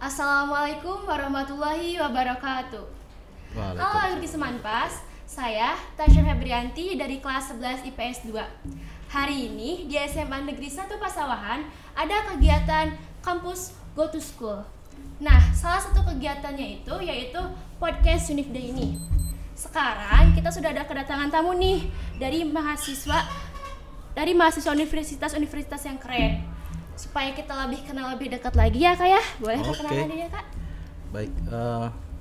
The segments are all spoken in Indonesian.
Assalamualaikum warahmatullahi wabarakatuh. Halo Waalaikumsalam. Agri Semanpas, saya Tasya Febrianti dari kelas 11 IPS 2. Hari ini di SMA Negeri 1 Pasawahan ada kegiatan kampus Go to School. Nah, salah satu kegiatannya itu yaitu podcast Unif Day ini. Sekarang kita sudah ada kedatangan tamu nih dari mahasiswa universitas-universitas yang keren. Supaya kita lebih kenal lebih dekat lagi ya Kak ya. Boleh Oke. perkenalan diri ya Kak? Baik,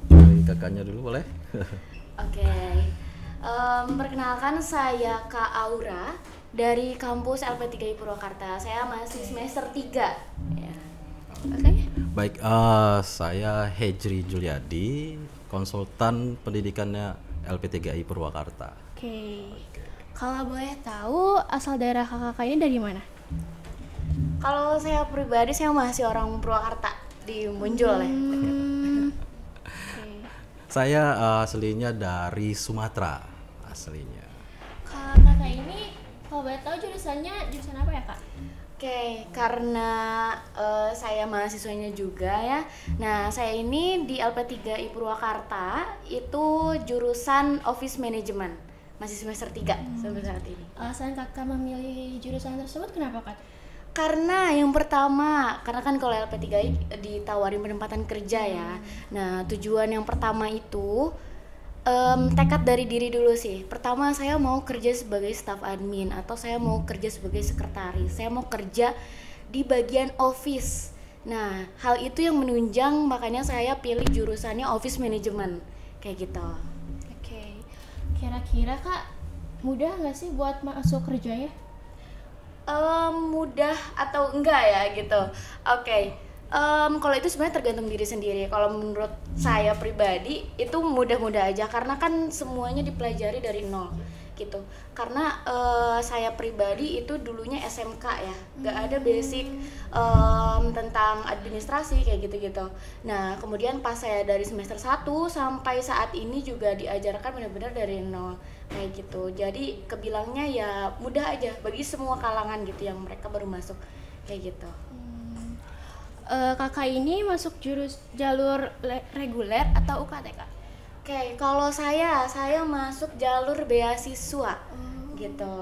dari kakaknya dulu boleh? Oke, perkenalkan saya Kak Aura dari kampus LP3I Purwakarta. Saya masih semester 3 ya. Oke. Baik, saya Hejri Juliadi, konsultan pendidikannya LP3I Purwakarta. Oke. Kalau boleh tahu asal daerah kakak ini dari mana? Kalau saya pribadi saya masih orang Purwakarta di Muncul ya. Oke. Saya aslinya dari Sumatera, aslinya. Kalau kakak ini kalau boleh tahu jurusan apa ya Kak? Oke, karena saya mahasiswanya juga ya. Nah, saya ini di LP3I Purwakarta itu jurusan Office Management. Masih semester 3 sampai saat ini. Alasan kakak memilih jurusan tersebut kenapa Kak? Karena yang pertama, karena kan kalau LP3I ditawarin penempatan kerja ya. Nah, tujuan yang pertama itu tekad dari diri dulu sih. Pertama, saya mau kerja sebagai staff admin atau saya mau kerja sebagai sekretaris. Saya mau kerja di bagian office. Nah, hal itu yang menunjang makanya saya pilih jurusannya Office Management kayak gitu. Oke. Kira-kira Kak mudah nggak sih buat masuk kerjanya? Mudah atau enggak ya gitu. Oke. Kalau itu sebenarnya tergantung diri sendiri. Kalau menurut saya pribadi itu mudah-mudah aja karena kan semuanya dipelajari dari nol gitu. Karena saya pribadi itu dulunya SMK ya, nggak ada basic tentang administrasi kayak gitu-gitu. Nah kemudian pas saya dari semester 1 sampai saat ini juga diajarkan benar-benar dari nol kayak gitu. Jadi kebilangnya ya mudah aja bagi semua kalangan gitu yang mereka baru masuk kayak gitu. Kakak ini masuk jalur reguler atau UKT Kak? Oke, kalau saya masuk jalur beasiswa gitu.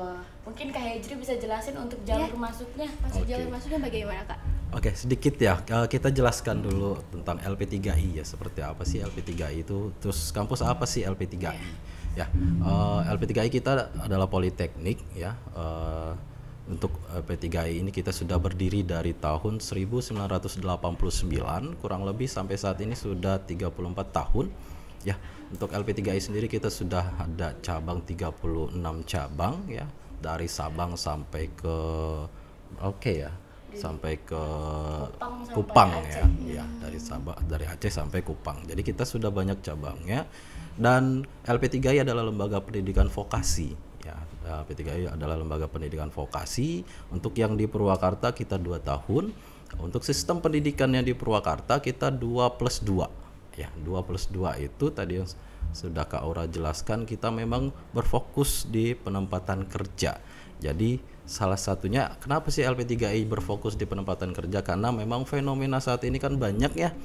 Mungkin Kak Hejri bisa jelasin untuk jalur masuknya. Masuk Oke. jalur masuknya bagaimana Kak? Oke, sedikit ya, kita jelaskan dulu tentang LP3I ya, seperti apa sih LP3I itu, terus kampus apa sih LP3I ya. LP3I kita adalah politeknik ya. Untuk LP3I ini kita sudah berdiri dari tahun 1989, kurang lebih sampai saat ini sudah 34 tahun ya. Untuk LP3I sendiri kita sudah ada cabang 36 cabang ya, dari Sabang sampai ke sampai ke Kupang ya. Ya, dari Sabang, dari Aceh sampai Kupang. Jadi kita sudah banyak cabangnya, dan LP3I adalah lembaga pendidikan vokasi ya. LP3I adalah lembaga pendidikan vokasi. Untuk yang di Purwakarta kita 2 tahun. Untuk sistem pendidikan yang di Purwakarta kita 2+2 ya. 2+2 itu tadi yang sudah Kak Aura jelaskan, kita memang berfokus di penempatan kerja. Jadi salah satunya kenapa sih LP3I berfokus di penempatan kerja, karena memang fenomena saat ini kan banyak ya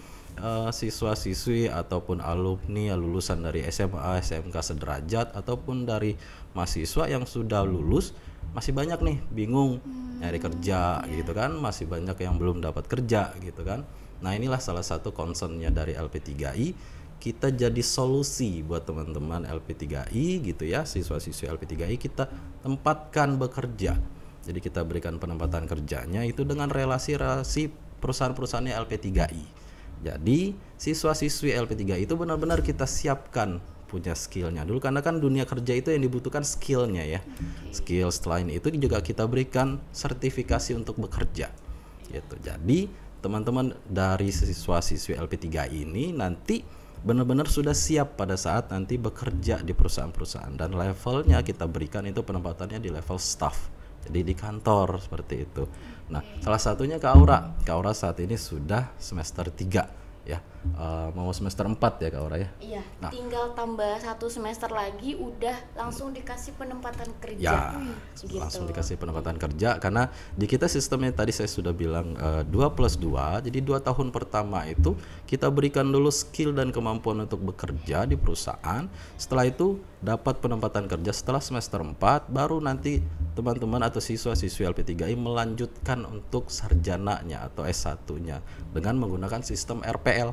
siswa-siswi ataupun alumni lulusan dari SMA, SMK sederajat ataupun dari mahasiswa yang sudah lulus masih banyak nih bingung nyari kerja gitu kan, masih banyak yang belum dapat kerja gitu kan. Nah, inilah salah satu concernnya dari LP3I. Kita jadi solusi buat teman-teman LP3I gitu ya, siswa-siswi LP3I kita tempatkan bekerja. Jadi kita berikan penempatan kerjanya itu dengan relasi-relasi perusahaan-perusahaannya LP3I. Jadi siswa-siswi LP3I itu benar-benar kita siapkan punya skillnya dulu, karena kan dunia kerja itu yang dibutuhkan skillnya ya. Skill selain itu juga kita berikan sertifikasi untuk bekerja gitu. Jadi teman-teman dari siswa-siswi LP3I ini nanti benar-benar sudah siap pada saat nanti bekerja di perusahaan-perusahaan, dan levelnya kita berikan itu penempatannya di level staff, jadi di kantor seperti itu. Nah, salah satunya Kak Aura saat ini sudah semester 3 ya. mau semester 4 ya Kak Aura ya. Iya, Nah, tinggal tambah 1 semester lagi udah langsung dikasih penempatan kerja. ya, Gitu. langsung dikasih penempatan kerja karena di kita sistemnya tadi saya sudah bilang 2+2, jadi 2 tahun pertama itu kita berikan dulu skill dan kemampuan untuk bekerja di perusahaan. Setelah itu dapat penempatan kerja setelah semester 4, baru nanti teman-teman atau siswa-siswi LP3I melanjutkan untuk sarjananya atau S1-nya dengan menggunakan sistem RPL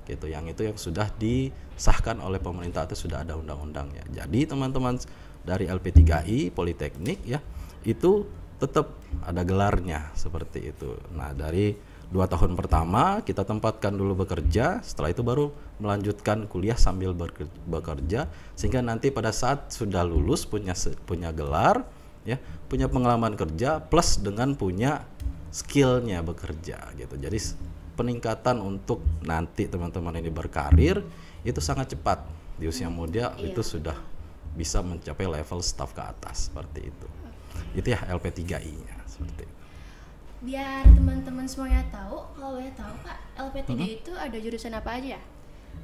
gitu, yang sudah disahkan oleh pemerintah atau sudah ada undang-undangnya. Jadi teman-teman dari LP3I Politeknik ya itu tetap ada gelarnya seperti itu. Nah, dari 2 tahun pertama kita tempatkan dulu bekerja, setelah itu baru melanjutkan kuliah sambil bekerja, sehingga nanti pada saat sudah lulus punya gelar ya, punya pengalaman kerja plus dengan punya skillnya bekerja gitu. Jadi peningkatan untuk nanti teman-teman ini berkarir itu sangat cepat di usia muda. Itu sudah bisa mencapai level staf ke atas seperti itu. Itu ya LP3I-nya seperti itu. Biar teman-teman semuanya tahu, kalau boleh tahu Kak, LP3 itu ada jurusan apa aja ya?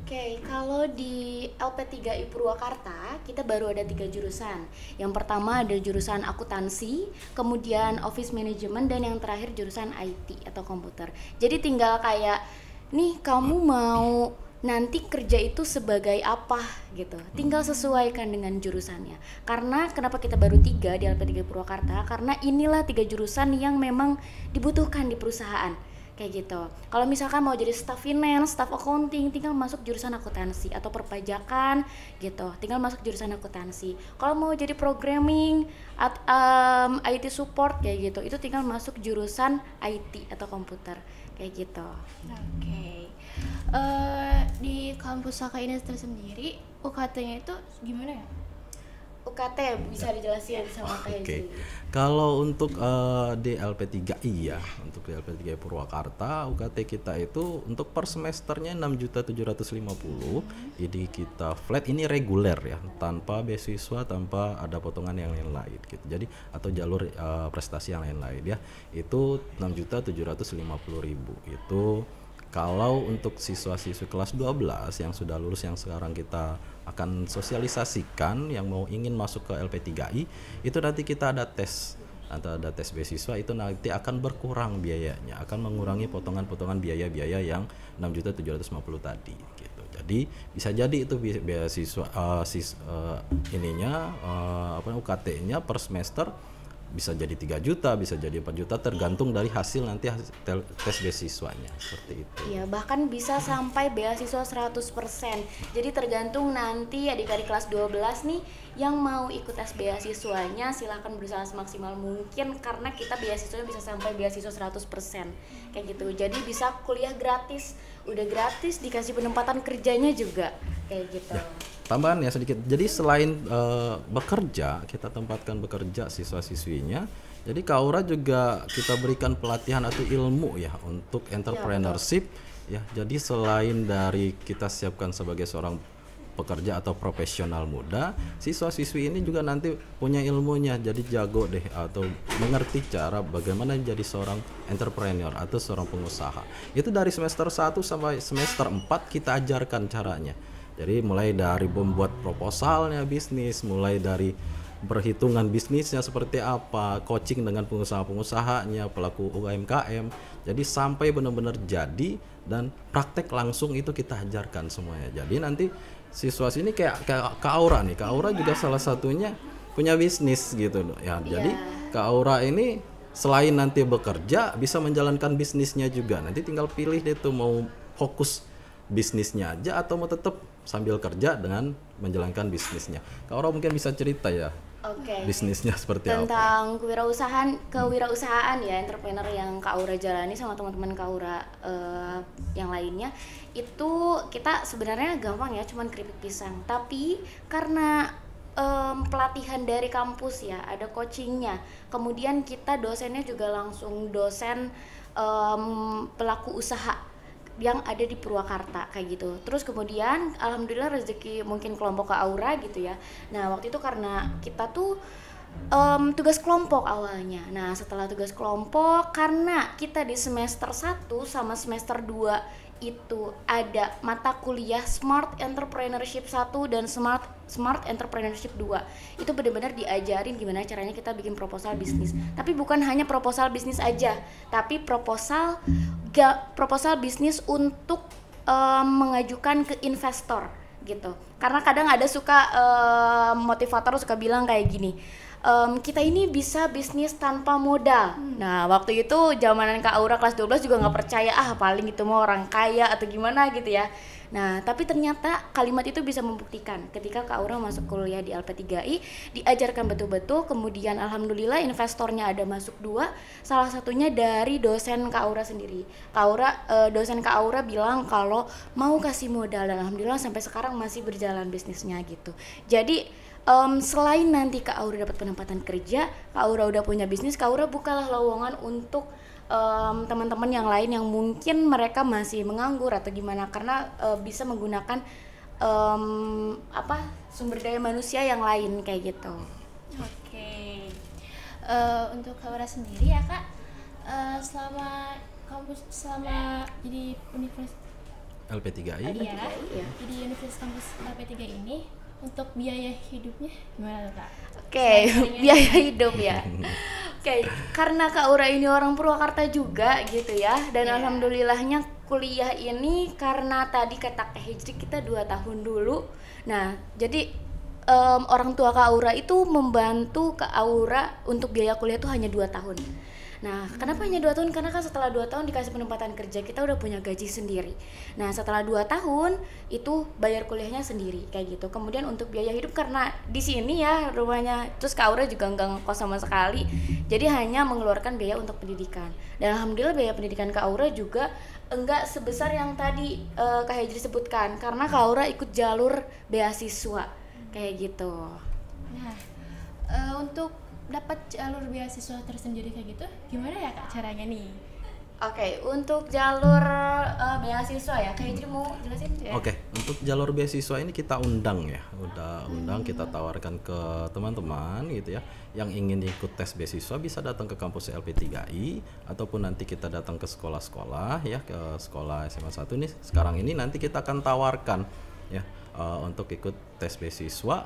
Oke, kalau di LP3I Purwakarta kita baru ada 3 jurusan. Yang pertama ada jurusan akuntansi, kemudian office management, dan yang terakhir jurusan IT atau komputer. Jadi tinggal kayak nih kamu mau nanti kerja itu sebagai apa gitu. Tinggal sesuaikan dengan jurusannya. Karena kenapa kita baru 3 di LP3I Purwakarta? Karena inilah 3 jurusan yang memang dibutuhkan di perusahaan. Kayak gitu. Kalau misalkan mau jadi staff finance, staff accounting, tinggal masuk jurusan akuntansi, atau perpajakan gitu, tinggal masuk jurusan akuntansi. Kalau mau jadi programming, IT support kayak gitu, itu tinggal masuk jurusan IT atau komputer kayak gitu. Oke. Di kampus Saka ini sendiri UKT-nya itu gimana ya? UKT bisa dijelasin sama Kak Oke. Hezi. Kalau untuk di LP3I ya, untuk di LP3I Purwakarta, UKT kita itu untuk per semesternya 6.750.000. Jadi kita flat, ini reguler ya, tanpa beasiswa, tanpa ada potongan yang lain-lain gitu. Jadi atau jalur prestasi yang lain-lain ya. Itu 6.750.000. Itu kalau untuk siswa-siswi kelas 12 yang sudah lulus, yang sekarang kita akan sosialisasikan, yang mau ingin masuk ke LP3I, itu nanti kita ada tes. Ada tes beasiswa, itu nanti akan berkurang biayanya, akan mengurangi potongan-potongan biaya-biaya yang 6.750.000 tadi gitu. Jadi bisa jadi itu beasiswa UKT-nya per semester bisa jadi 3 juta, bisa jadi 4 juta, tergantung dari hasil nanti tes beasiswanya seperti itu. Iya, bahkan bisa sampai beasiswa 100%. Jadi tergantung nanti adik-adik kelas 12 nih yang mau ikut tes beasiswanya, silahkan berusaha semaksimal mungkin karena kita beasiswanya bisa sampai beasiswa 100%. Kayak gitu. Jadi bisa kuliah gratis, udah gratis dikasih penempatan kerjanya juga. Kayak gitu. Ya. Tambahan ya sedikit. Jadi selain bekerja, kita tempatkan bekerja siswa-siswinya. Jadi Kak Aura juga kita berikan pelatihan atau ilmu ya untuk entrepreneurship ya. Jadi selain dari kita siapkan sebagai seorang pekerja atau profesional muda, siswa-siswi ini juga nanti punya ilmunya, jadi jago deh atau mengerti cara bagaimana jadi seorang entrepreneur atau seorang pengusaha. Itu dari semester 1 sampai semester 4 kita ajarkan caranya. Jadi mulai dari membuat proposalnya bisnis, mulai dari perhitungan bisnisnya seperti apa, coaching dengan pengusaha-pengusahanya, pelaku UMKM. Jadi sampai benar-benar jadi dan praktek langsung itu kita ajarkan semuanya. Jadi nanti siswa sini kayak Kak Aura nih. Kak Aura juga salah satunya punya bisnis gitu ya. Jadi Kak Aura ini selain nanti bekerja bisa menjalankan bisnisnya juga. Nanti tinggal pilih deh tuh mau fokus bisnisnya aja atau mau tetap sambil kerja dengan menjalankan bisnisnya. Kak Aura mungkin bisa cerita ya. Oke. Bisnisnya seperti apa? Tentang kewirausahaan ya, entrepreneur yang Kak Aura jalani sama teman-teman Kak Aura yang lainnya, itu kita sebenarnya gampang ya, cuman keripik pisang. Tapi karena pelatihan dari kampus ya, ada coachingnya. Kemudian kita dosennya juga langsung dosen pelaku usaha yang ada di Purwakarta kayak gitu. Terus kemudian alhamdulillah rezeki mungkin kelompok Kak Aura gitu ya. Nah waktu itu karena kita tuh tugas kelompok awalnya. Nah, setelah tugas kelompok, karena kita di semester 1 sama semester 2 itu ada mata kuliah Smart Entrepreneurship 1 dan Smart Entrepreneurship 2. Itu benar-benar diajarin gimana caranya kita bikin proposal bisnis. Tapi bukan hanya proposal bisnis aja, tapi proposal bisnis untuk mengajukan ke investor gitu. Karena kadang ada suka motivator suka bilang kayak gini, kita ini bisa bisnis tanpa modal. Nah, waktu itu zamanan Kak Aura kelas 12 juga nggak percaya, paling itu mau orang kaya atau gimana gitu ya. Nah, tapi ternyata kalimat itu bisa membuktikan ketika Kak Aura masuk kuliah di LP3I, diajarkan betul-betul, kemudian alhamdulillah investornya ada masuk 2, salah satunya dari dosen Kak Aura sendiri. Dosen Kak Aura bilang kalau mau kasih modal, dan alhamdulillah sampai sekarang masih berjalan bisnisnya gitu. Jadi selain nanti Kak Aura dapat penempatan kerja, Kak Aura udah punya bisnis, Kak Aura bukalah lowongan untuk teman-teman yang lain yang mungkin mereka masih menganggur atau gimana, karena bisa menggunakan sumber daya manusia yang lain kayak gitu. Oke. Untuk Kak Aura sendiri ya Kak, selama jadi universitas LP3I. Jadi universitas kampus LP3 ini, untuk biaya hidupnya gimana Kak? Oke, biaya hidup ya. Oke, karena Kak Aura ini orang Purwakarta juga gitu ya, dan alhamdulillahnya kuliah ini karena tadi kata Kak Hijri kita 2 tahun dulu. Nah, jadi orang tua Kak Aura itu membantu Kak Aura untuk biaya kuliah itu hanya 2 tahun. Nah, kenapa hanya 2 tahun? Karena kan setelah 2 tahun dikasih penempatan kerja, kita udah punya gaji sendiri. Nah, setelah 2 tahun itu bayar kuliahnya sendiri kayak gitu. Kemudian untuk biaya hidup, karena di sini ya rumahnya, terus Kak Aura juga enggak ngekos sama sekali, jadi hanya mengeluarkan biaya untuk pendidikan. Dan alhamdulillah biaya pendidikan Kak Aura juga enggak sebesar yang tadi Kak Hijri sebutkan, karena Kak Aura ikut jalur beasiswa kayak gitu. Nah, untuk dapat jalur beasiswa tersendiri kayak gitu, gimana ya Kak caranya nih? Oke, untuk jalur beasiswa ya, Kak Hijri mau jelasin? Oke, untuk jalur beasiswa ini kita undang ya, kita tawarkan ke teman-teman gitu ya, yang ingin ikut tes beasiswa bisa datang ke kampus LP3I, ataupun nanti kita datang ke sekolah-sekolah ya, ke sekolah SMA 1 nih. Sekarang ini nanti kita akan tawarkan ya, untuk ikut tes beasiswa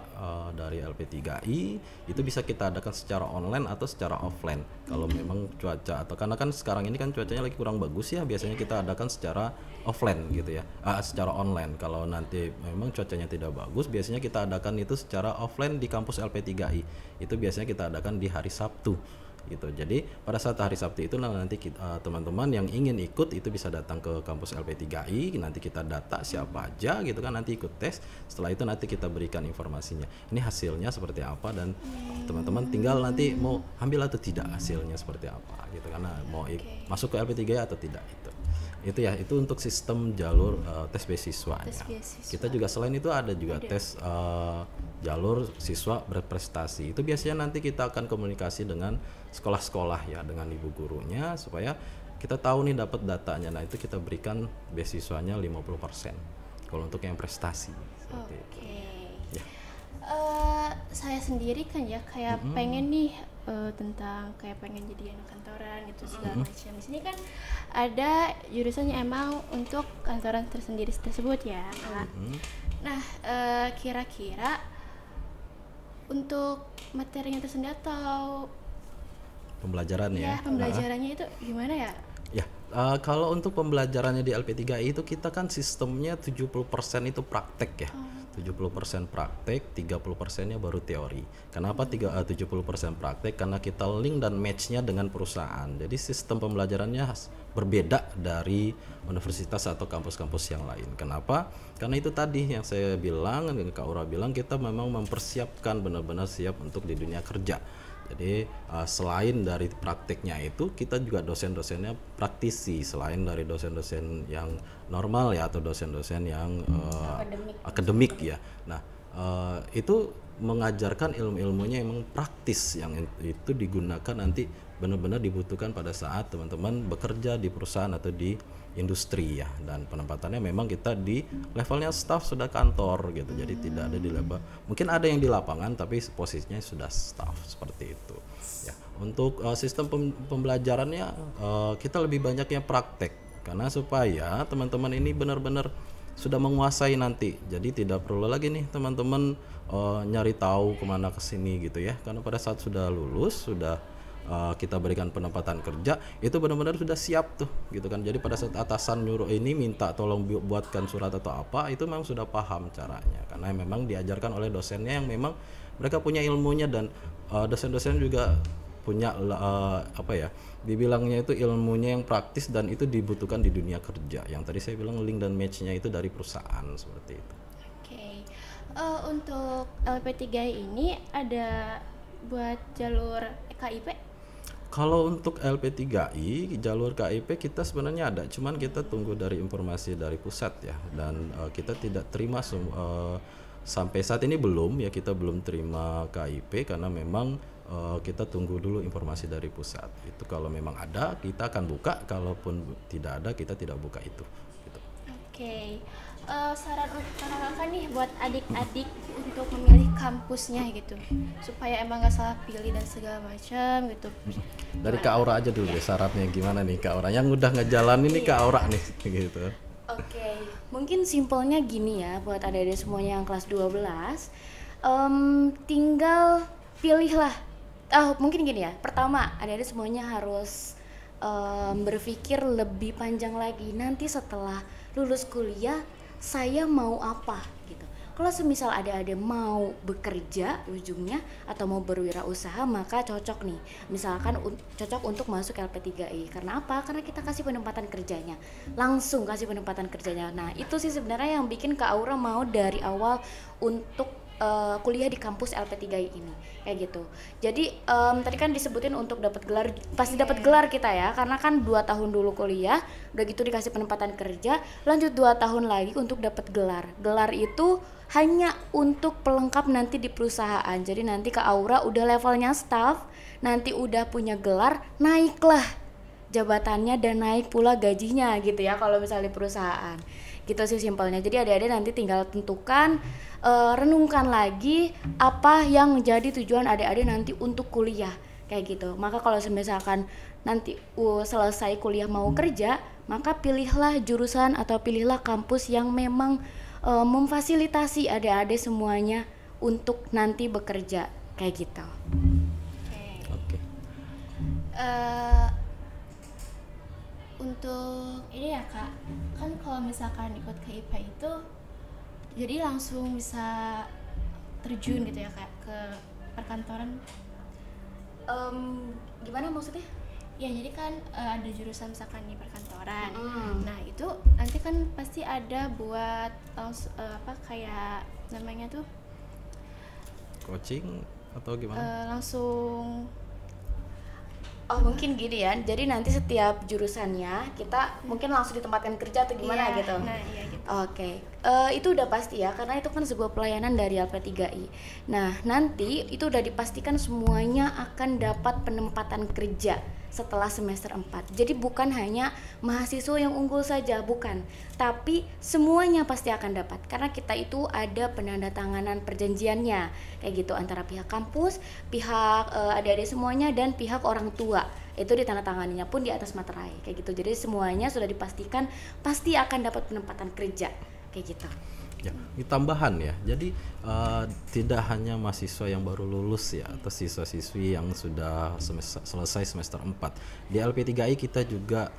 dari LP3I. Itu bisa kita adakan secara online atau secara offline kalau memang cuaca, atau karena kan sekarang ini kan cuacanya lagi kurang bagus ya, biasanya kita adakan secara offline gitu ya, secara online. Kalau nanti memang cuacanya tidak bagus, biasanya kita adakan itu secara offline di kampus LP3I. Itu biasanya kita adakan di hari Sabtu gitu. Jadi pada saat hari Sabtu itu nanti teman-teman yang ingin ikut itu bisa datang ke kampus LP3I, nanti kita data siapa aja gitu kan, nanti ikut tes. Setelah itu nanti kita berikan informasinya, ini hasilnya seperti apa, dan teman-teman tinggal nanti mau ambil atau tidak hasilnya seperti apa gitu, karena mau masuk ke LP3I atau tidak itu ya. Itu untuk sistem jalur tes beasiswa. Kita juga selain itu ada juga tes jalur siswa berprestasi. Itu biasanya nanti kita akan komunikasi dengan sekolah-sekolah ya, dengan ibu gurunya, supaya kita tahu nih dapat datanya. Nah, itu kita berikan beasiswanya 50% kalau untuk yang prestasi. Ya. Saya sendiri kan ya kayak pengen nih tentang kayak pengen jadi anak kantoran gitu segala macam. Di sini kan ada jurusannya emang untuk kantoran tersendiri tersebut ya Kak. Nah, kira-kira untuk materinya tersendiri atau pembelajarannya ya pembelajarannya itu gimana ya? Ya, kalau untuk pembelajarannya di LP3I itu kita kan sistemnya 70% itu praktek ya. 70% praktek, 30%-nya baru teori. Kenapa 70% praktek? Karena kita link dan match-nya dengan perusahaan. Jadi sistem pembelajarannya berbeda dari universitas atau kampus-kampus yang lain. Kenapa? Karena itu tadi yang saya bilang, yang Kak Aura bilang, kita memang mempersiapkan benar-benar siap untuk di dunia kerja. Jadi selain dari prakteknya itu, kita juga dosen-dosennya praktisi. Selain dari dosen-dosen yang normal ya, atau dosen-dosen yang akademik ya. Nah, itu mengajarkan ilmu-ilmunya emang praktis, yang itu digunakan nanti benar-benar dibutuhkan pada saat teman-teman bekerja di perusahaan atau di industri ya, dan penempatannya memang kita di levelnya staff sudah kantor gitu, jadi tidak ada di level, mungkin ada yang di lapangan tapi posisinya sudah staff seperti itu ya. Untuk sistem pembelajarannya kita lebih banyaknya praktek karena supaya teman-teman ini benar-benar sudah menguasai nanti, jadi tidak perlu lagi nih teman-teman nyari tahu kemana kesini gitu ya, karena pada saat sudah lulus sudah kita berikan penempatan kerja itu benar-benar sudah siap tuh gitu kan. Jadi pada saat atasan nyuruh ini minta tolong buatkan surat atau apa, itu memang sudah paham caranya karena memang diajarkan oleh dosennya yang memang mereka punya ilmunya, dan dosen-dosen juga punya apa ya, dibilangnya itu ilmunya yang praktis dan itu dibutuhkan di dunia kerja. Yang tadi saya bilang link dan matchnya itu dari perusahaan seperti itu. Oke. Untuk LP3 ini ada buat jalur KIP? Kalau untuk LP3I jalur KIP kita sebenarnya ada, cuman kita tunggu dari informasi dari pusat ya, dan kita tidak terima sampai saat ini belum ya, kita belum terima KIP karena memang kita tunggu dulu informasi dari pusat. Itu kalau memang ada kita akan buka, kalaupun tidak ada kita tidak buka itu gitu. Oke. Saran untuk kakak nih buat adik-adik untuk memilih kampusnya gitu, supaya emang gak salah pilih dan segala macam gitu. Dari Kak Aura aja dulu deh, syaratnya gimana nih Kak Aura yang udah ngejalanin nih Kak Aura nih gitu. Oke, mungkin simpelnya gini ya buat adik-adik semuanya yang kelas 12, tinggal pilihlah. Mungkin gini ya, pertama adik-adik semuanya harus berpikir lebih panjang lagi, nanti setelah lulus kuliah saya mau apa gitu. Kalau semisal adik-adik mau bekerja ujungnya atau mau berwirausaha, maka cocok nih, misalkan cocok untuk masuk LP3I. Karena apa? Karena kita kasih penempatan kerjanya, langsung kasih penempatan kerjanya. Nah itu sih sebenarnya yang bikin Kak Aura mau dari awal untuk kuliah di kampus LP3I ini kayak gitu. Jadi tadi kan disebutin untuk dapat gelar, pasti dapat gelar kita ya, karena kan 2 tahun dulu kuliah, udah gitu dikasih penempatan kerja, lanjut 2 tahun lagi untuk dapat gelar. Gelar itu hanya untuk pelengkap nanti di perusahaan. Jadi nanti Kak Aura udah levelnya staff, nanti udah punya gelar, naiklah jabatannya dan naik pula gajinya gitu ya kalau misalnya di perusahaan. Gitu sih simpelnya. Jadi adik-adik nanti tinggal tentukan, renungkan lagi apa yang menjadi tujuan adik-adik nanti untuk kuliah kayak gitu. Maka kalau misalkan nanti selesai kuliah mau kerja, maka pilihlah jurusan atau pilihlah kampus yang memang memfasilitasi adik-adik semuanya untuk nanti bekerja kayak gitu. Oke. Untuk ini ya Kak, kan kalau misalkan ikut KIP itu jadi langsung bisa terjun gitu ya Kak ke perkantoran. Gimana maksudnya? Ya jadi kan ada jurusan misalkan di perkantoran. Nah itu nanti kan pasti ada buat apa kayak namanya tuh Coaching atau gimana? langsung. Mungkin gini ya, jadi nanti setiap jurusannya kita mungkin langsung ditempatkan kerja atau gimana gitu. Nah iya gitu. Oke, itu udah pasti ya, karena itu kan sebuah pelayanan dari LP3I. Nah nanti itu udah dipastikan semuanya akan dapat penempatan kerja setelah semester 4. Jadi bukan hanya mahasiswa yang unggul saja, bukan, tapi semuanya pasti akan dapat, karena kita itu ada penandatanganan perjanjiannya kayak gitu antara pihak kampus, pihak adik-adik semuanya, dan pihak orang tua. Itu ditandatanganinya pun di atas materai kayak gitu. Jadi semuanya sudah dipastikan pasti akan dapat penempatan kerja kayak gitu. Ya, ini tambahan ya. Jadi tidak hanya mahasiswa yang baru lulus ya, atau siswa-siswi yang sudah selesai semester 4. Di LP3I kita juga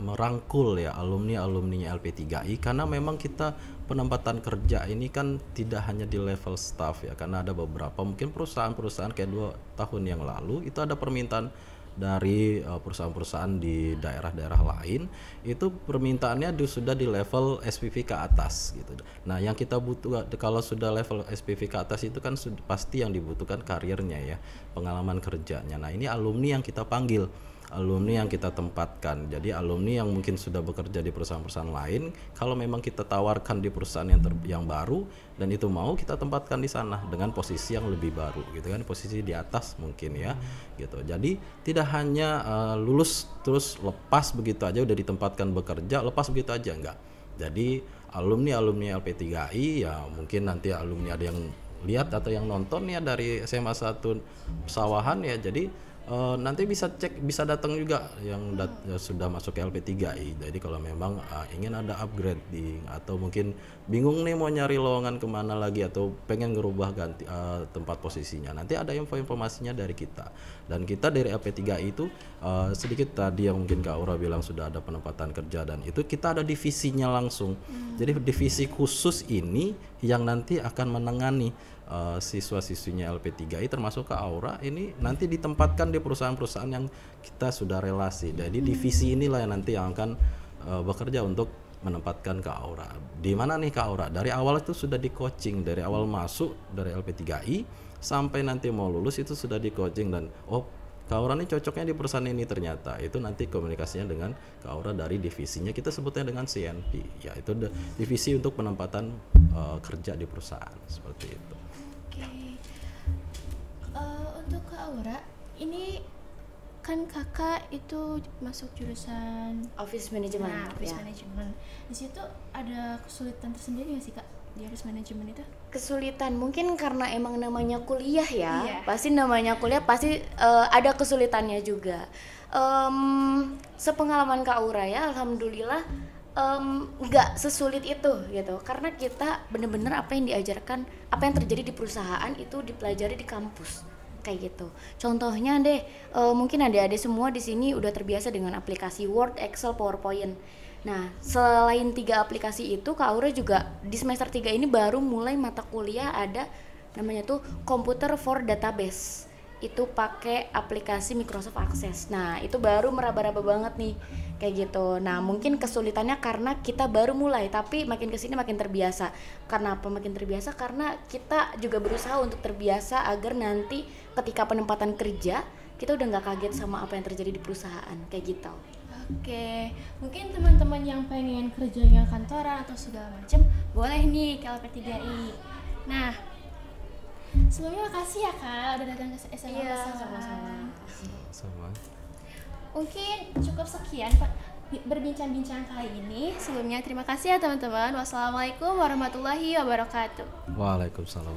merangkul ya alumni-alumninya LP3I, karena memang kita penempatan kerja ini kan tidak hanya di level staff ya, karena ada beberapa mungkin perusahaan-perusahaan kayak 2 tahun yang lalu itu ada permintaan dari perusahaan-perusahaan di daerah-daerah lain, itu permintaannya sudah di level SPV ke atas gitu. Nah yang kita butuh kalau sudah level SPV ke atas itu kan pasti yang dibutuhkan karirnya ya, pengalaman kerjanya. Nah ini alumni yang kita panggil, alumni yang kita tempatkan. Jadi alumni yang mungkin sudah bekerja di perusahaan-perusahaan lain, kalau memang kita tawarkan di perusahaan yang baru dan itu mau, kita tempatkan di sana dengan posisi yang lebih baru gitu kan, posisi di atas mungkin ya gitu. Jadi tidak hanya lulus terus lepas begitu aja udah ditempatkan bekerja, lepas begitu aja, enggak. Jadi alumni LP3I ya, mungkin nanti alumni ada yang lihat atau yang nonton ya dari SMA 1 Pesawahan ya, jadi nanti bisa cek, bisa datang juga yang sudah masuk ke LP3I. Jadi kalau memang ingin ada upgrading atau mungkin bingung nih mau nyari lowongan kemana lagi atau pengen ngerubah ganti tempat posisinya, nanti ada informasinya dari kita. Dan kita dari LP3I itu sedikit tadi yang mungkin Kak Aura bilang sudah ada penempatan kerja, dan itu kita ada divisinya langsung. Jadi divisi khusus ini yang nanti akan menangani siswa-siswinya LP3I termasuk Kak Aura ini nanti ditempatkan di perusahaan-perusahaan yang kita sudah relasi. Jadi divisi inilah yang nanti yang akan bekerja untuk menempatkan Kak Aura. Di mana nih Kak Aura? Dari awal itu sudah di coaching, dari awal masuk dari LP3I sampai nanti mau lulus itu sudah di coaching, dan Kak Aura nih cocoknya di perusahaan ini, ternyata itu nanti komunikasinya dengan Kak Aura dari divisinya, kita sebutnya dengan CNP ya, itu divisi untuk penempatan kerja di perusahaan seperti itu. Untuk Kak Aura, ini kan kakak itu masuk jurusan Office Management. Office Management. Di situ ada kesulitan tersendiri nggak sih Kak di Office Management itu? Kesulitan mungkin karena emang namanya kuliah ya. Iya. Pasti namanya kuliah pasti ada kesulitannya juga. Sepengalaman Kak Aura ya, alhamdulillah nggak sesulit itu gitu, karena kita bener-bener apa yang diajarkan, apa yang terjadi di perusahaan itu dipelajari di kampus kayak gitu. Contohnya deh, mungkin adik-adik semua di sini udah terbiasa dengan aplikasi Word, Excel, PowerPoint. Nah, selain 3 aplikasi itu, Kak Aura juga di semester 3 ini baru mulai mata kuliah ada namanya tuh Computer for Database. Itu pakai aplikasi Microsoft Access. Nah, itu baru meraba-raba banget nih kayak gitu. Nah, mungkin kesulitannya karena kita baru mulai, tapi makin kesini makin terbiasa. Karena apa makin terbiasa? Karena kita juga berusaha untuk terbiasa agar nanti ketika penempatan kerja kita udah nggak kaget sama apa yang terjadi di perusahaan kayak gitu. Oke, mungkin teman-teman yang pengen kerjanya kantoran atau segala macam boleh nih ke LP3I. Nah, sebelumnya makasih ya Kak udah datang ke SMA Pesawahan. Sama. Mungkin cukup sekian berbincang-bincang kali ini. Sebelumnya terima kasih ya teman-teman. Wassalamualaikum warahmatullahi wabarakatuh. Waalaikumsalam.